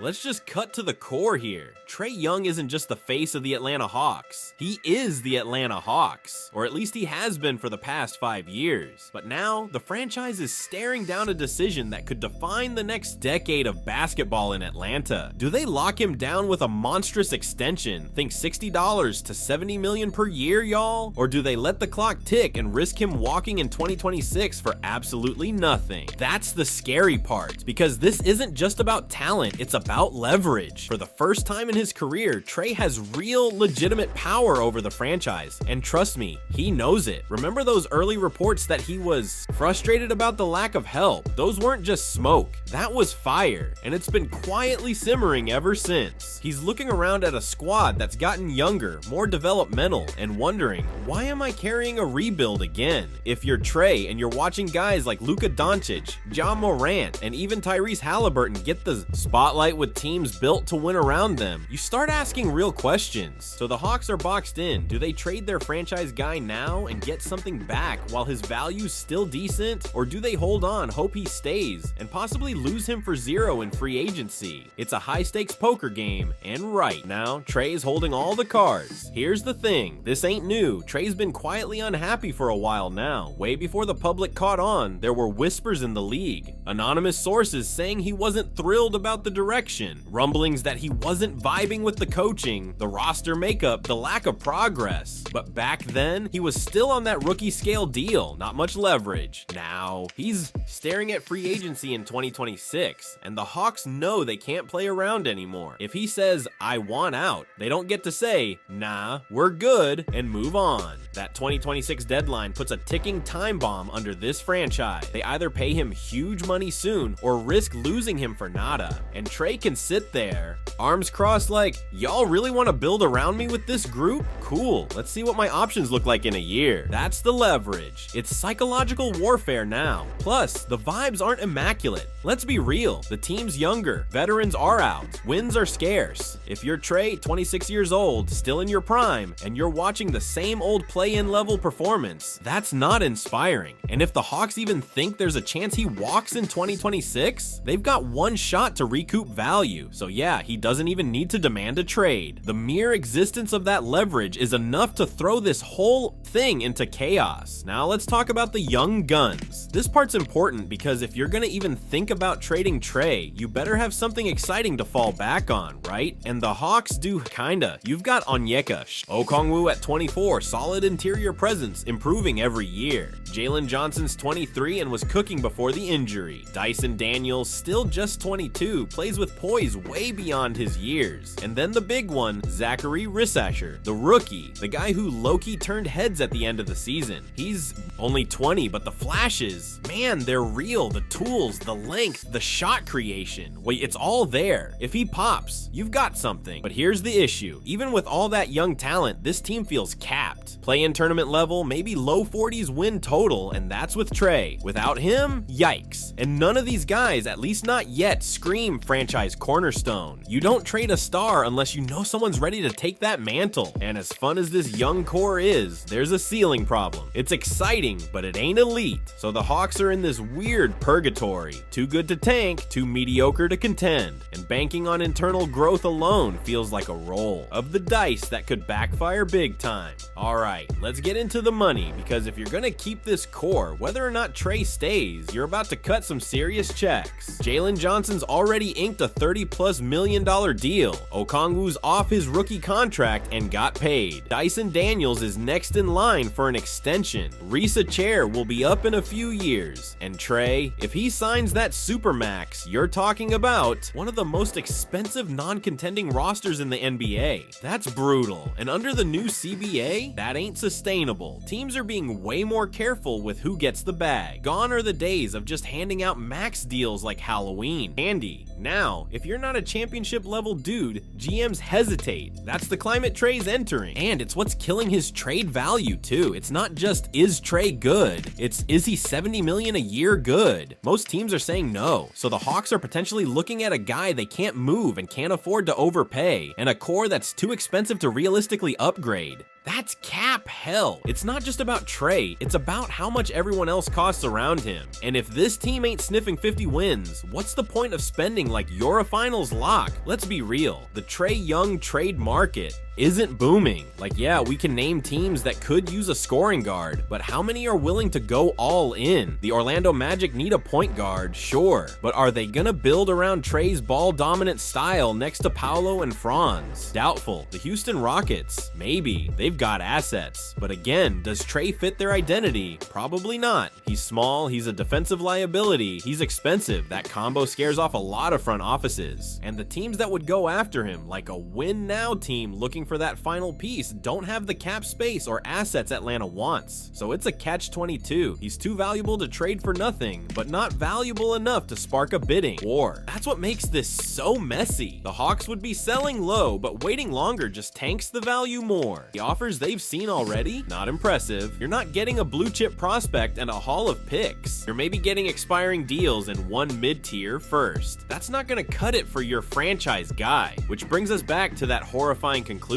Let's just cut to the core here. Trae Young isn't just the face of the Atlanta Hawks. He is the Atlanta Hawks, or at least he has been for the past 5 years. But now, the franchise is staring down a decision that could define the next decade of basketball in Atlanta. Do they lock him down with a monstrous extension, think $60 to $70 million per year, y'all? Or do they let the clock tick and risk him walking in 2026 for absolutely nothing? That's the scary part, because this isn't just about talent, it's about leverage. For the first time in his career, Trae has real, legitimate power over the franchise, and trust me, he knows it. Remember those early reports that he was frustrated about the lack of help? Those weren't just smoke, that was fire, and it's been quietly simmering ever since. He's looking around at a squad that's gotten younger, more developmental, and wondering, why am I carrying a rebuild again? If you're Trae and you're watching guys like Luka Doncic, Ja Morant, and even Tyrese Halliburton get the spotlight with teams built to win around them, you start asking real questions. So the Hawks are boxed in. Do they trade their franchise guy now and get something back while his value's still decent? Or do they hold on, hope he stays, and possibly lose him for zero in free agency? It's a high-stakes poker game, and right now, Trae's holding all the cards. Here's the thing, this ain't new. Trae's been quietly unhappy for a while now. Way before the public caught on, there were whispers in the league. Anonymous sources saying he wasn't thrilled about the direction. Rumblings that he wasn't vibing with the coaching, the roster makeup, the lack of progress. But back then, he was still on that rookie scale deal, not much leverage. Now, he's staring at free agency in 2026, and the Hawks know they can't play around anymore. If he says, I want out, they don't get to say, nah, we're good, and move on. That 2026 deadline puts a ticking time bomb under this franchise. They either pay him huge money soon or risk losing him for nada. And Trae can sit there, arms crossed like, y'all really want to build around me with this group? Cool, let's see what my options look like in a year. That's the leverage. It's psychological warfare now. Plus, the vibes aren't immaculate. Let's be real, the team's younger, veterans are out, wins are scarce. If you're Trae, 26 years old, still in your prime, and you're watching the same old play-in level performance, that's not inspiring. And if the Hawks even think there's a chance he walks in 2026, they've got one shot to recoup value. So yeah, he doesn't even need to demand a trade. The mere existence of that leverage is enough to throw this whole thing into chaos. Now let's talk about the young guns. This part's important because if you're gonna even think about trading Trae, you better have something exciting to fall back on, right? And the Hawks do kinda. You've got Onyeka Okongwu at 24, solid interior presence, improving every year. Jalen Johnson's 23 and was cooking before the injury. Dyson Daniels, still just 22, plays with poise way beyond his years. And then the big one, Zachary Rissasher, the rookie, the guy who low-key turned heads at the end of the season. He's only 20, but the flashes, man, they're real. The tools, the length, the shot creation. Wait, it's all there. If he pops, you've got something. But here's the issue. Even with all that young talent, this team feels capped. Play-in tournament level, maybe low 40s win total, and that's with Trae. Without him, yikes. And none of these guys, at least not yet, scream franchise cornerstone. You don't trade a star unless you know someone's ready to take that mantle. And as fun as this young core is, there's a ceiling problem. It's exciting, but it ain't elite. So the Hawks are in this weird purgatory. Too good to tank, too mediocre to contend. And banking on internal growth alone feels like a roll of the dice that could backfire big time. Alright, let's get into the money, because if you're gonna keep this core, whether or not Trae stays, you're about to cut some serious checks. Jalen Johnson's already inked a $30+ million deal. Okongwu's off his rookie contract and got paid. Dyson Daniels is next in line for an extension. Risa Chair will be up in a few years. And Trae, if he signs that Supermax, you're talking about one of the most expensive non-contending rosters in the NBA. That's brutal. And under the new CBA, that ain't sustainable. Teams are being way more careful with who gets the bag. Gone are the days of just handing out max deals like Halloween candy. Now, if you're not a championship level dude, GMs hesitate. That's the climate Trae's entering. And it's what's killing his trade value too. It's not just, is Trae good? It's, is he $70 million a year good? Most teams are saying no. So the Hawks are potentially looking at a guy they can't move and can't afford to overpay, and a core that's too expensive to realistically upgrade. That's cap hell. It's not just about Trae, it's about how much everyone else costs around him. And if this team ain't sniffing 50 wins, what's the point of spending like you're a finals lock? Let's be real, the Trae Young trade market isn't booming. Like, yeah, we can name teams that could use a scoring guard, but how many are willing to go all in? The Orlando Magic need a point guard, sure, but are they gonna build around Trae's ball-dominant style next to Paolo and Franz? Doubtful. The Houston Rockets, maybe. They've got assets, but again, does Trae fit their identity? Probably not. He's small, he's a defensive liability, he's expensive. That combo scares off a lot of front offices, and the teams that would go after him, like a win-now team looking for that final piece, don't have the cap space or assets Atlanta wants. So it's a catch-22. He's too valuable to trade for nothing, but not valuable enough to spark a bidding war. That's what makes this so messy. The Hawks would be selling low, but waiting longer just tanks the value more. The offers they've seen already? Not impressive. You're not getting a blue chip prospect and a haul of picks. You're maybe getting expiring deals and one mid-tier first. That's not gonna cut it for your franchise guy, which brings us back to that horrifying conclusion.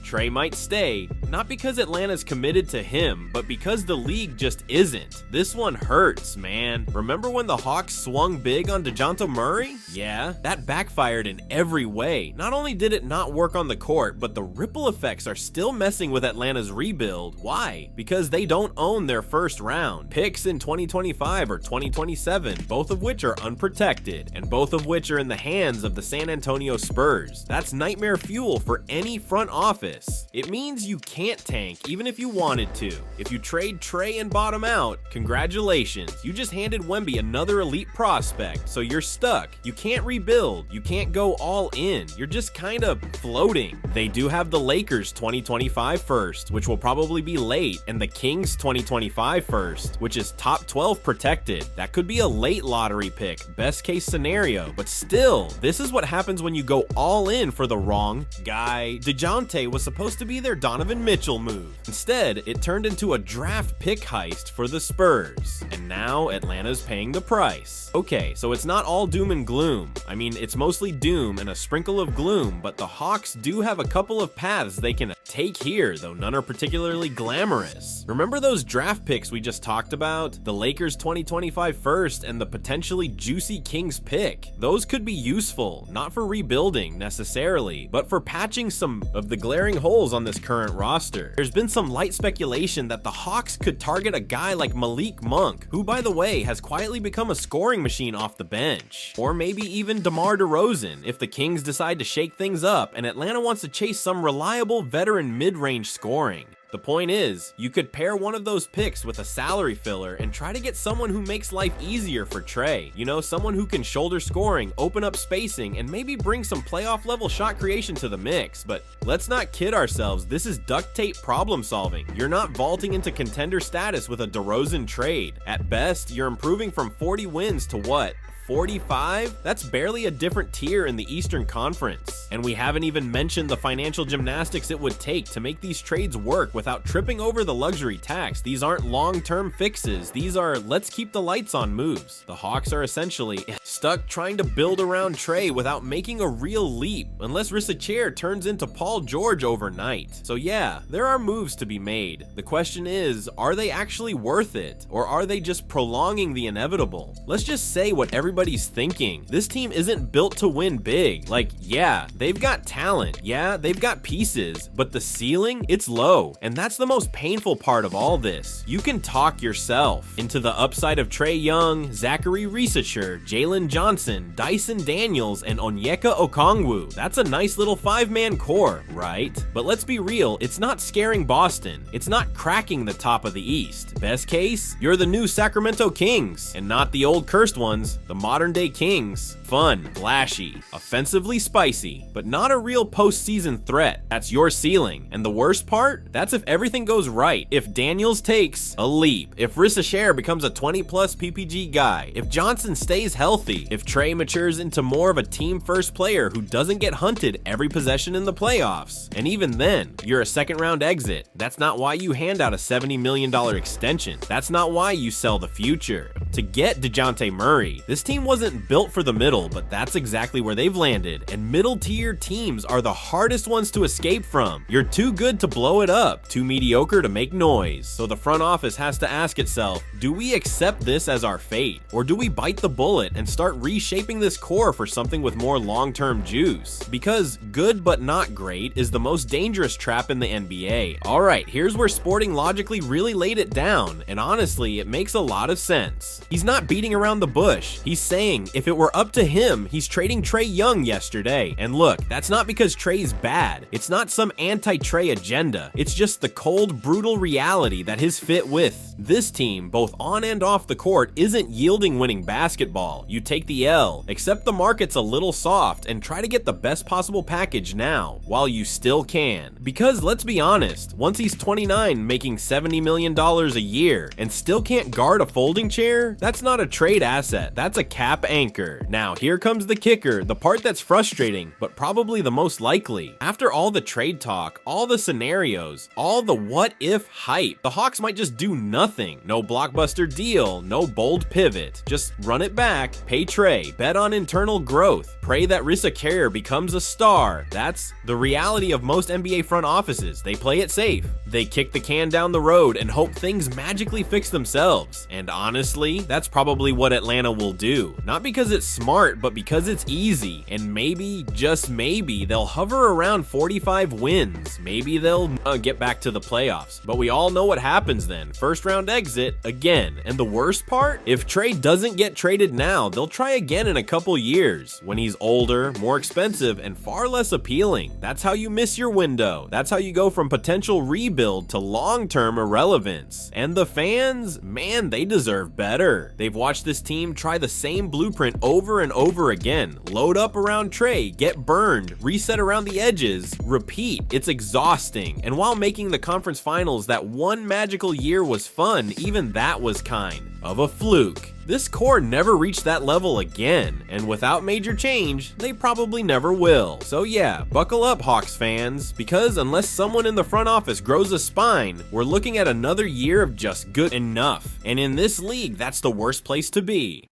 Trae might stay, not because Atlanta's committed to him, but because the league just isn't. This one hurts, man. Remember when the Hawks swung big on DeJounte Murray? Yeah, that backfired in every way. Not only did it not work on the court, but the ripple effects are still messing with Atlanta's rebuild. Why? Because they don't own their first round picks in 2025 or 2027, both of which are unprotected, and both of which are in the hands of the San Antonio Spurs. That's nightmare fuel for any front office. It means you can't tank even if you wanted to. If you trade Trae and bottom out, congratulations, you just handed Wemby another elite prospect, so you're stuck. You can't rebuild, you can't go all in, you're just kind of floating. They do have the Lakers 2025 first, which will probably be late, and the Kings 2025 first, which is top 12 protected. That could be a late lottery pick, best case scenario, but still, this is what happens when you go all in for the wrong guy. DeJounte was supposed to be their Donovan Mitchell move. Instead, it turned into a draft pick heist for the Spurs, and now Atlanta's paying the price. Okay, so it's not all doom and gloom. I mean, it's mostly doom and a sprinkle of gloom, but the Hawks do have a couple of paths they can take here, though none are particularly glamorous. Remember those draft picks we just talked about? The Lakers 2025 first and the potentially juicy Kings pick. Those could be useful, not for rebuilding necessarily, but for patching some of the glaring holes on this current roster. There's been some light speculation that the Hawks could target a guy like Malik Monk, who by the way has quietly become a scoring machine off the bench. Or maybe even DeMar DeRozan if the Kings decide to shake things up and Atlanta wants to chase some reliable veteran mid-range scoring. The point is, you could pair one of those picks with a salary filler and try to get someone who makes life easier for Trae. You know, someone who can shoulder scoring, open up spacing, and maybe bring some playoff level shot creation to the mix. But let's not kid ourselves, this is duct tape problem solving. You're not vaulting into contender status with a DeRozan trade. At best, you're improving from 40 wins to what? 45? That's barely a different tier in the Eastern Conference. And we haven't even mentioned the financial gymnastics it would take to make these trades work without tripping over the luxury tax. These aren't long-term fixes. These are let's keep the lights on moves. The Hawks are essentially stuck trying to build around Trae without making a real leap, unless Risacher turns into Paul George overnight. So yeah, there are moves to be made. The question is, are they actually worth it? Or are they just prolonging the inevitable? Let's just say what everybody's thinking. This team isn't built to win big. Like, yeah, they've got talent. Yeah, they've got pieces, but the ceiling, it's low. And that's the most painful part of all this. You can talk yourself into the upside of Trae Young, Zachary Risacher, Jalen Johnson, Dyson Daniels, and Onyeka Okongwu. That's a nice little five-man core, right? But let's be real, it's not scaring Boston. It's not cracking the top of the East. Best case, you're the new Sacramento Kings, and not the old cursed ones, the modern day Kings. Fun, flashy, offensively spicy, but not a real postseason threat. That's your ceiling. And the worst part? That's if everything goes right. If Daniels takes a leap, if Risacher becomes a 20+ PPG guy, if Johnson stays healthy, if Trae matures into more of a team first player who doesn't get hunted every possession in the playoffs. And even then, you're a second round exit. That's not why you hand out a $70 million extension. That's not why you sell the future. to get DeJounte Murray. This team wasn't built for the middle, but that's exactly where they've landed, and middle-tier teams are the hardest ones to escape from. You're too good to blow it up, too mediocre to make noise. So the front office has to ask itself, do we accept this as our fate? Or do we bite the bullet and start reshaping this core for something with more long-term juice? Because good but not great is the most dangerous trap in the NBA. Alright, here's where Sporting logically really laid it down, and honestly, it makes a lot of sense. He's not beating around the bush. He's saying if it were up to him, he's trading Trae Young yesterday. And look, that's not because Trae's bad. It's not some anti-Trae agenda. It's just the cold, brutal reality that his fit with this team, both on and off the court, isn't yielding winning basketball. You take the L, accept the market's a little soft, and try to get the best possible package now, while you still can. Because let's be honest, once he's 29 making $70 million a year and still can't guard a folding chair, that's not a trade asset, that's a cap anchor. Now here comes the kicker, the part that's frustrating, but probably the most likely. After all the trade talk, all the scenarios, all the what if hype, the Hawks might just do nothing. No blockbuster deal, no bold pivot. Just run it back, pay Trae, bet on internal growth, pray that Risa Kerr becomes a star. That's the reality of most NBA front offices. They play it safe. They kick the can down the road and hope things magically fix themselves. And honestly, that's probably what Atlanta will do. Not because it's smart, but because it's easy. And maybe, just maybe, they'll hover around 45 wins. Maybe they'll get back to the playoffs. But we all know what happens then. First round exit again. And the worst part? If Trae doesn't get traded now, they'll try again in a couple years, when he's older, more expensive, and far less appealing. That's how you miss your window. That's how you go from potential rebuild to long-term irrelevance. And the fans, man, they deserve better. They've watched this team try the same blueprint over and over again. Load up around Trae, get burned, reset around the edges, repeat. It's exhausting. And while making the conference finals that one magical year was fun, even that was kind of a fluke. This core never reached that level again, and without major change, they probably never will. So yeah, buckle up Hawks fans, because unless someone in the front office grows a spine, we're looking at another year of just good enough. And in this league, that's the worst place to be.